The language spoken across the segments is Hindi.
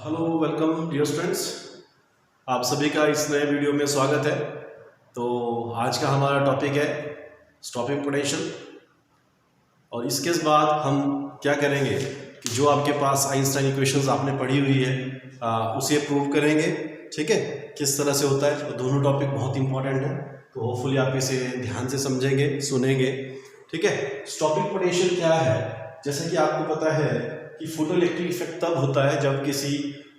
हेलो वेलकम डियर स्टूडेंट्स, आप सभी का इस नए वीडियो में स्वागत है। तो आज का हमारा टॉपिक है स्टॉपिंग पोटेंशियल और इसके बाद हम क्या करेंगे कि जो आपके पास आइंस्टाइन इक्वेशंस आपने पढ़ी हुई है उसे प्रूव करेंगे। ठीक है, किस तरह से होता है। तो दोनों टॉपिक बहुत इंपॉर्टेंट है, तो होपफुली आप इसे ध्यान से समझेंगे, सुनेंगे। ठीक है, स्टॉपिंग पोटेंशियल क्या है? जैसे कि आपको पता है कि फोटो इलेक्ट्रिक इफेक्ट तब होता है जब किसी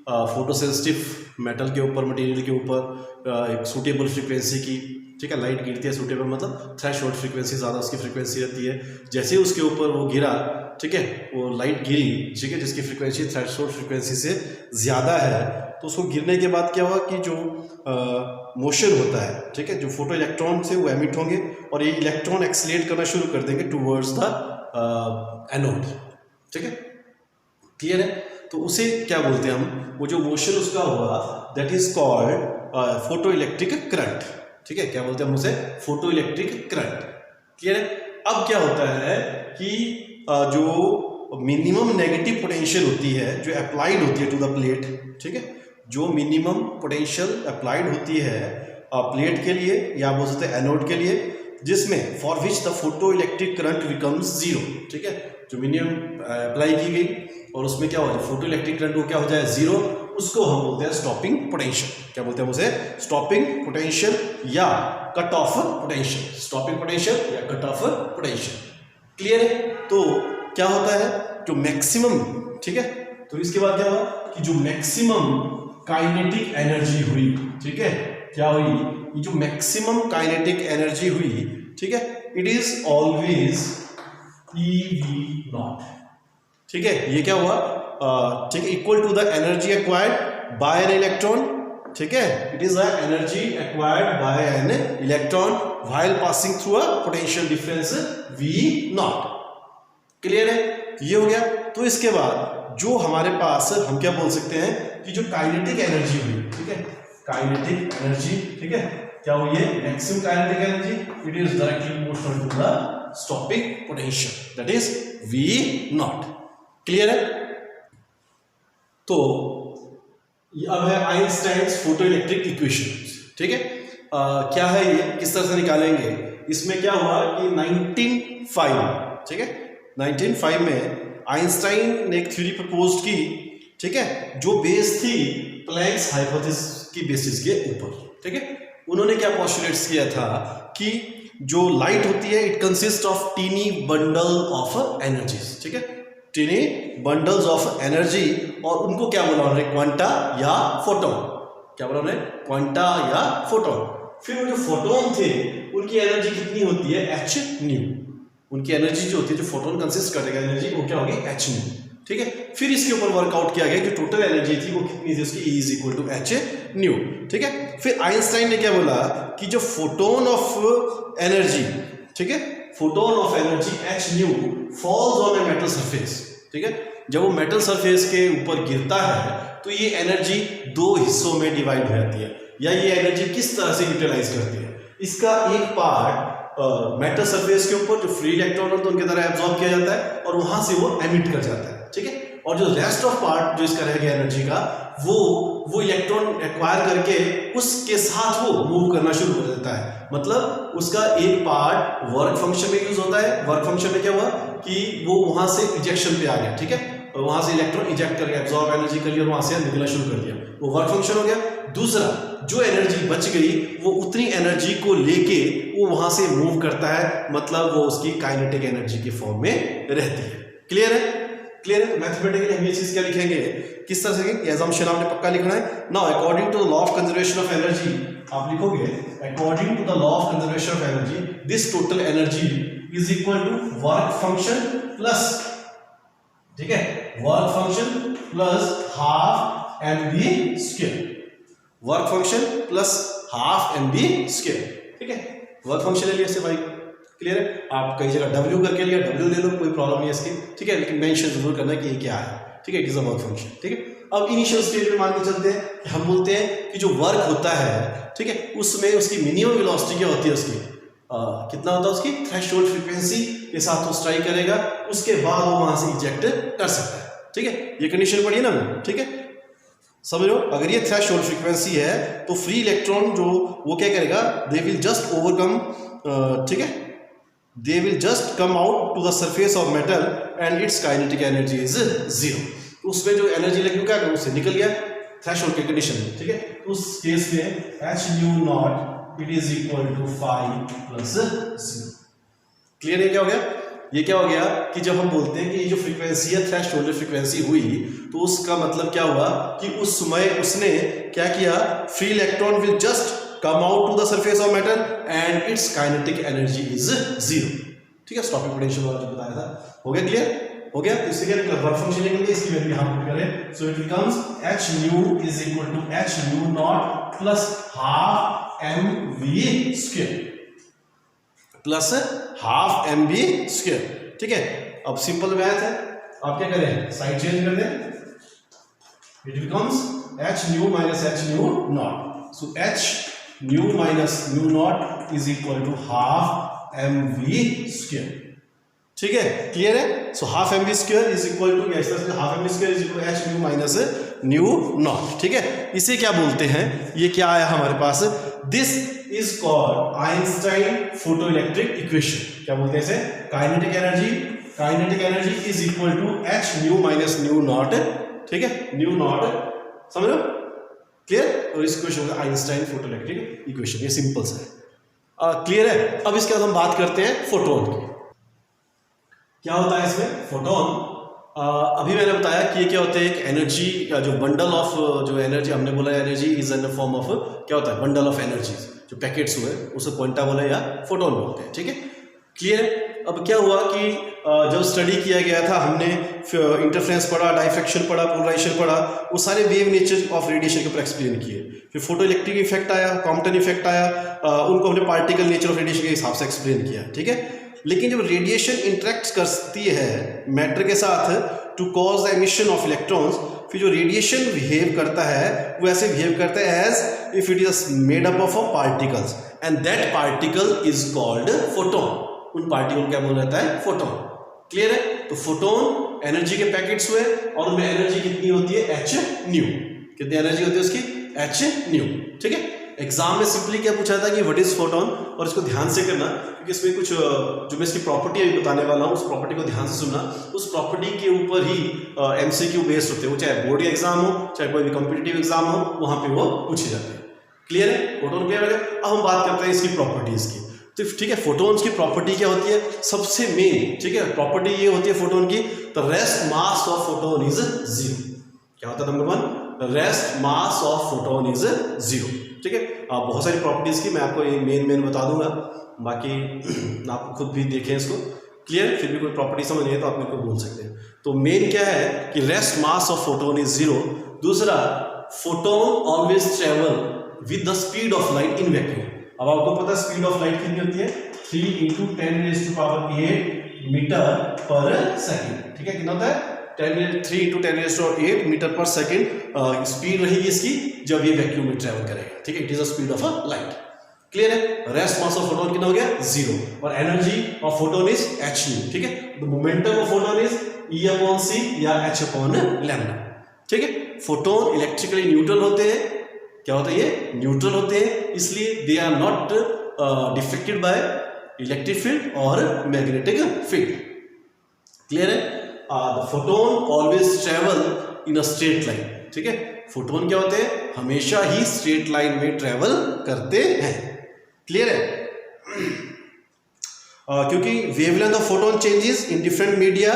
फोटो सेंसिटिव मेटल के ऊपर, मटेरियल के ऊपर एक सूटेबल फ्रीक्वेंसी की, ठीक है, लाइट गिरती है। सूटेबल मतलब थ्रेशोल्ड फ्रीक्वेंसी, ज़्यादा उसकी फ्रीक्वेंसी रहती है। जैसे उसके ऊपर वो गिरा, ठीक है, वो लाइट गिरी, ठीक है, जिसकी फ्रीक्वेंसी थ्रेशोल्ड फ्रीक्वेंसी से ज़्यादा है, तो उसको गिरने के बाद क्या हुआ कि जो मोशन होता है, ठीक है, जो फोटो इलेक्ट्रॉन से वो एमिट होंगे और ये इलेक्ट्रॉन एक्सीलरेट करना शुरू कर देंगे टूवर्ड्स द एनोड। ठीक है, क्लियर है। तो उसे क्या बोलते हैं हम, वो जो मोशन उसका हुआ that is called photo electric current. ठीक है, क्या बोलते हैं हम उसे? Photo electric current. क्लियर है। अब क्या होता है कि जो मिनिमम नेगेटिव पोटेंशियल होती है, जो अप्लाइड होती है टू द प्लेट, ठीक है, जो मिनिमम पोटेंशियल अप्लाइड होती है प्लेट के लिए या बोल सकते हैं एनोड के लिए, जिसमें for which the photo electric current becomes zero. ठीक है, जो मिनिमम अप्लाई की गई और उसमें क्या हो जाए, फोटो इलेक्ट्रिक करंट वो क्या हो जाए, जीरो, उसको हम बोलते हैं स्टॉपिंग पोटेंशियल। क्या बोलते हैं उसे? स्टॉपिंग पोटेंशियल या cut off potential. Stopping potential या कट ऑफ पोटेंशियल। क्लियर है। तो क्या होता है, जो मैक्सिमम, ठीक है, तो इसके बाद क्या हुआ कि जो मैक्सिमम काइनेटिक एनर्जी हुई, ठीक है, क्या हुई, ये जो मैक्सिमम काइनेटिक एनर्जी हुई, ठीक है, इट इज ऑलवेज EV0। ठीक है, ये क्या हुआ, ठीक है, equal to the energy acquired by an electron. ठीक है, it is the energy acquired by an electron while passing through a potential difference V0। Clear है, ये हो गया। तो इसके बाद जो हमारे पास हम क्या बोल सकते हैं कि जो काइनेटिक एनर्जी हुई, ठीक है, काइनेटिक एनर्जी, ठीक है, क्या हुई है, maximum kinetic energy, it is directly proportional to the stopping potential, that is V0। Clear है। तो अब है आइंस्टाइन्स फोटो इलेक्ट्रिक इक्वेशन। ठीक है, क्या है ये, किस तरह से निकालेंगे? इसमें क्या हुआ कि 1905, ठीक है, 1905 में आइंस्टाइन ने एक थ्योरी प्रपोज की, ठीक है, जो बेस थी प्लैंक्स हाइपोथेसिस की बेसिस के ऊपर। ठीक है, उन्होंने क्या पोस्टुलेट्स किया था कि जो लाइट होती है it consist of tiny bundle of energies. ठीक है, टीनी बंडल्स ऑफ एनर्जी, और उनको क्या बोला उन्होंने, क्वांटा या फोटोन। क्या बोला उन्होंने, क्वांटा या फोटोन। फिर वो जो फोटोन थे उनकी एनर्जी कितनी होती है, h न्यू। उनकी एनर्जी जो होती है, जो फोटोन कंसिस्ट करेगा एनर्जी, वो क्या होगी, h न्यू। ठीक है, फिर इसके ऊपर वर्कआउट किया गया कि टोटल एनर्जी थी वो कितनी थी, उसकी E is equal to h nu. ठीक है, फिर आइंस्टाइन ने क्या बोला कि जो फोटोन ऑफ एनर्जी, ठीक है, photon of energy h new falls on a metal surface. ठीक है, जब वो मेटल सरफेस के ऊपर गिरता है तो ये एनर्जी दो हिस्सों में डिवाइड हो जाती है, या ये एनर्जी किस तरह से यूटिलाइज करती है। इसका एक पार्ट मेटल सरफेस के ऊपर जो फ्री इलेक्ट्रॉन होता है उनके द्वारा एब्जॉर्ब किया जाता है और वहां से वो एमिट कर जाता है। ठीक है, और जो रेस्ट ऑफ पार्ट जो इसका रह गया एनर्जी का, वो इलेक्ट्रॉन एक्वायर करके उसके साथ वो मूव करना शुरू कर देता है। मतलब उसका एक पार्ट वर्क फंक्शन में यूज होता है। वर्क फंक्शन में क्या हुआ कि वो वहां से इजेक्शन पे आ गया, ठीक है, वहां से इलेक्ट्रॉन इजेक्ट कर गया, एब्जॉर्ब एनर्जी कर लिया और वहां से निकलना शुरू कर दिया, वो वर्क फंक्शन हो गया। दूसरा, जो एनर्जी बच गई वो उतनी एनर्जी को लेके वो वहां से मूव करता है, मतलब वो उसकी काइनेटिक एनर्जी के फॉर्म में रहती है। क्लियर है, क्लियर है। मैथमेटिकली हम ये चीज क्या लिखेंगे, किस तरह से, एजम्पशन आपने पक्का लिखना है। Now according to the law of conservation of energy, आप लिखोगे according to the law of conservation of energy this total energy is equal to work function plus, ठीक है, work function plus half mv square. Work function plus half mv square. ठीक है, वर्क फंक्शन ले लिया से भाई। क्लियर है। आप कई जगह W करके लिया, W ले लो, कोई प्रॉब्लम नहीं है इसकी। ठीक है, लेकिन मेंशन जरूर करना कि ये क्या है। ठीक है, it is a work function. ठीक है, अब इनिशियल स्टेज में मान के चलते हैं कि हम बोलते हैं कि जो वर्क होता है, ठीक है, उसमें उसकी मिनिमम वेलोसिटी क्या होती है, उसकी कितना होता है, उसकी थ्रेशोल्ड फ्रीक्वेंसी के साथ वो स्ट्राइक करेगा, उसके बाद वो वहां से इजेक्ट कर सकता है। ठीक है, ये कंडीशन पढ़ी ना। ठीक है, समझ लो, अगर ये थ्रेशोल्ड फ्रीक्वेंसी है तो फ्री इलेक्ट्रॉन जो वो क्या करेगा, दे विल जस्ट ओवरकम, ठीक है, they will just come out to the surface of metal and its kinetic energy is 0। तो उसमें जो एनर्जी लगी वो क्या करेगा, उससे निकल गया थ्रेशोल्ड के कंडीशन में, ठीक है। तो उस केस में h nu naught it is equal to 5 plus 0। Clear है? क्या हो गया, ये क्या हो गया कि जब हम बोलते हैं कि ये जो फ्रीक्वेंसी है थ्रेशोल्ड फ्रीक्वेंसी हुई, तो उसका मतलब क्या हुआ कि उस समय उसने क्या किया, free electron will just come out to the surface of metal and its kinetic energy is 0। ठीक है, स्टॉपिंग पोटेंशियल वाला जो बताया था, हो गया क्लियर? हो गया। तो इससे क्या निकला, वर्क फंक्शन निकल गया, इसकी वैल्यू यहां पुट करें, so it becomes h nu is equal to h nu naught plus half mv square plus half mv square. ठीक है, अब सिंपल मैथ है, आप क्या करें, साइड चेंज कर दें, it becomes h nu minus h nu naught, so h nu minus nu naught is equal to half mv square. ठीक है, क्लियर है? So half mv square is equal to, इस तरह से half mv square is equal to h nu minus nu naught. ठीक है, इसे क्या बोलते हैं, ये क्या आया हमारे पास, this is called Einstein photoelectric equation. क्या बोलते हैं इसे, kinetic energy, kinetic energy is equal to h nu minus nu naught. ठीक है, nu नॉट, समझ लो, क्लियर? और इस इक्वेशन का आइंस्टाइन फोटोइलेक्ट्रिक इक्वेशन, ये सिंपल सा है, क्लियर है? अब इसके बाद हम बात करते हैं फोटोन की। क्या होता है इसमें फोटोन, अभी मैंने बताया कि ये क्या होता है, एक एनर्जी का जो बंडल ऑफ, जो एनर्जी हमने बोला energy is in the form of, क्या होता है, बंडल ऑफ एनर्जी, जो पैकेट्स हुए उसे क्वांटा बोले या फोटोन बोलते हैं। ठीक है, क्लियर? अब क्या हुआ कि जब स्टडी किया गया था, हमने इंटरफ्रेंस पढ़ा, डाइफ्रैक्शन पढ़ा, पोलराइजेशन पढ़ा, वो सारे वेव नेचर ऑफ रेडिएशन के ऊपर एक्सप्लेन किए। फिर फोटो इलेक्ट्रिक इफेक्ट आया, कॉम्पटन इफेक्ट आया, उनको हमने पार्टिकल नेचर ऑफ रेडिएशन के हिसाब से एक्सप्लेन किया। ठीक है, लेकिन जब रेडिएशन इंटरेक्ट करती है मैटर के साथ to cause the emission of electrons, फिर जो रेडिएशन बिहेव करता है वो ऐसे बिहेव करता है as if it is made up of particles and that particle is called photon. उन पार्टिकल क्या बोला जाता है, फोटोन। क्लियर है? तो फोटोन एनर्जी के पैकेट्स हुए और उनमें एनर्जी कितनी होती है, h nu। कितनी एनर्जी होती है उसकी, h nu। ठीक है, एग्जाम में सिंपली क्या पूछा था कि व्हाट इज फोटोन, और इसको ध्यान से करना क्योंकि इसमें कुछ जो मैं इसकी प्रॉपर्टी अभी बताने वाला हूँ, उस प्रॉपर्टी को ध्यान से सुनना। उस प्रॉपर्टी के ऊपर ही एमसीक्यू बेस्ड होते हैं, वो चाहे बोर्ड एग्जाम हो, चाहे कोई भी कॉम्पिटिटिव एग्जाम हो, वहां पे वो पूछे जाते हैं। क्लियर है? फोटोन क्लियर है? अब हम बात करते हैं इसकी प्रॉपर्टीज की। तो ठीक है, फोटोन्स की प्रॉपर्टी क्या होती है, सबसे मेन, ठीक है, प्रॉपर्टी ये होती है फोटोन की, the rest mass of photon is 0। क्या होता है number 1, rest mass of photon is 0। ठीक है, बहुत सारी प्रॉपर्टीज की मैं आपको ये मेन बता दूंगा, बाकी आप खुद भी देखें इसको। क्लियर? फिर भी कोई प्रॉपर्टी समझ नहीं है तो आप मेरे को बोल सकते हैं। तो मेन क्या है कि rest mass of photon is 0। दूसरा, photon always travel with the speed of light in vacuum. अब आपको पता है स्पीड ऑफ लाइट कितनी होती है, 3 × 10⁸ मीटर पर सेकेंड। ठीक है, कितना होता है, 3 × 10⁸ मीटर पर सेकेंड स्पीड रहेगी इसकी जब ये वैक्यूम में ट्रेवल करेगा। ठीक है, it is the speed of a light. Clear है? रेस्ट मास ऑफ फोटोन कितना हो गया, 0, और energy of photon is h nu। ठीक है, the momentum of photon is E/c या h/λ। ठीक है, फोटोन इलेक्ट्रिकली न्यूट्रल होते हैं। क्या होता है, ये न्यूट्रल होते हैं, इसलिए they are not defected by electric field और मैग्नेटिक फील्ड। क्लियर है? The photon always travel in a straight line. ठीक है, फोटोन क्या होते हैं, हमेशा ही स्ट्रेट लाइन में ट्रेवल करते हैं। क्लियर है? क्योंकि wavelength of photon changes in different media,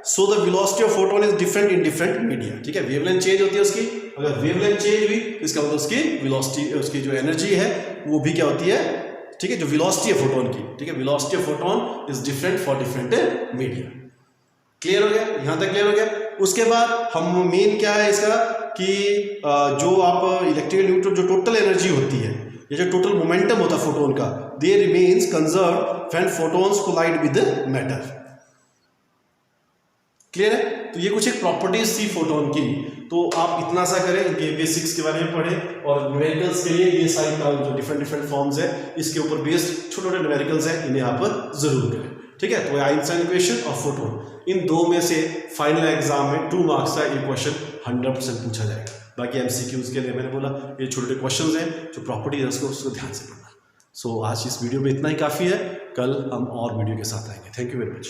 so the velocity of photon is different in different media. ठीक है, वेवलेंथ चेंज होती है उसकी, अगर वेवलेंथ चेंज हुई तो इसका मतलब उसकी वेलोसिटी, उसकी जो एनर्जी है वो भी क्या होती है, ठीक है, जो वेलोसिटी है फोटोन की, ठीक है, velocity of photon is different for different media. Clear हो गया? यहां तक क्लियर हो गया? उसके बाद हम मेन क्या है इसका कि जो आप इलेक्ट्रिकल न्यूट्रल जो टोटल एनर्जी होती है, ये जो टोटल मोमेंटम होता है फोटोन का, they remains conserve when photons collide with matter. Clear है? तो ये कुछ एक प्रॉपर्टीज थी फोटोन की। तो आप इतना सा करें, इनके बेसिक्स के बारे में पढ़ें, और न्यूमेरिकल्स के लिए ये सारी जो डिफरेंट फॉर्म्स है, इसके ऊपर बेस्ड छोटे छोटे न्यूमेरिकल्स हैं, इन्हें आप जरूर करें। ठीक है, तो आइंस्टाइन इक्वेशन और फोटोन, इन दो में से फाइनल एग्जाम में 2 मार्क्स का एक क्वेश्चन 100% पूछा जाएगा। बाकी MCQs के लिए मैंने बोला ये छोटे छोटे क्वेश्चंस हैं जो प्रॉपर्टी है उसको ध्यान से पढ़ना। सो आज इस वीडियो में इतना ही काफ़ी है, कल हम और वीडियो के साथ आएंगे। Thank you very much.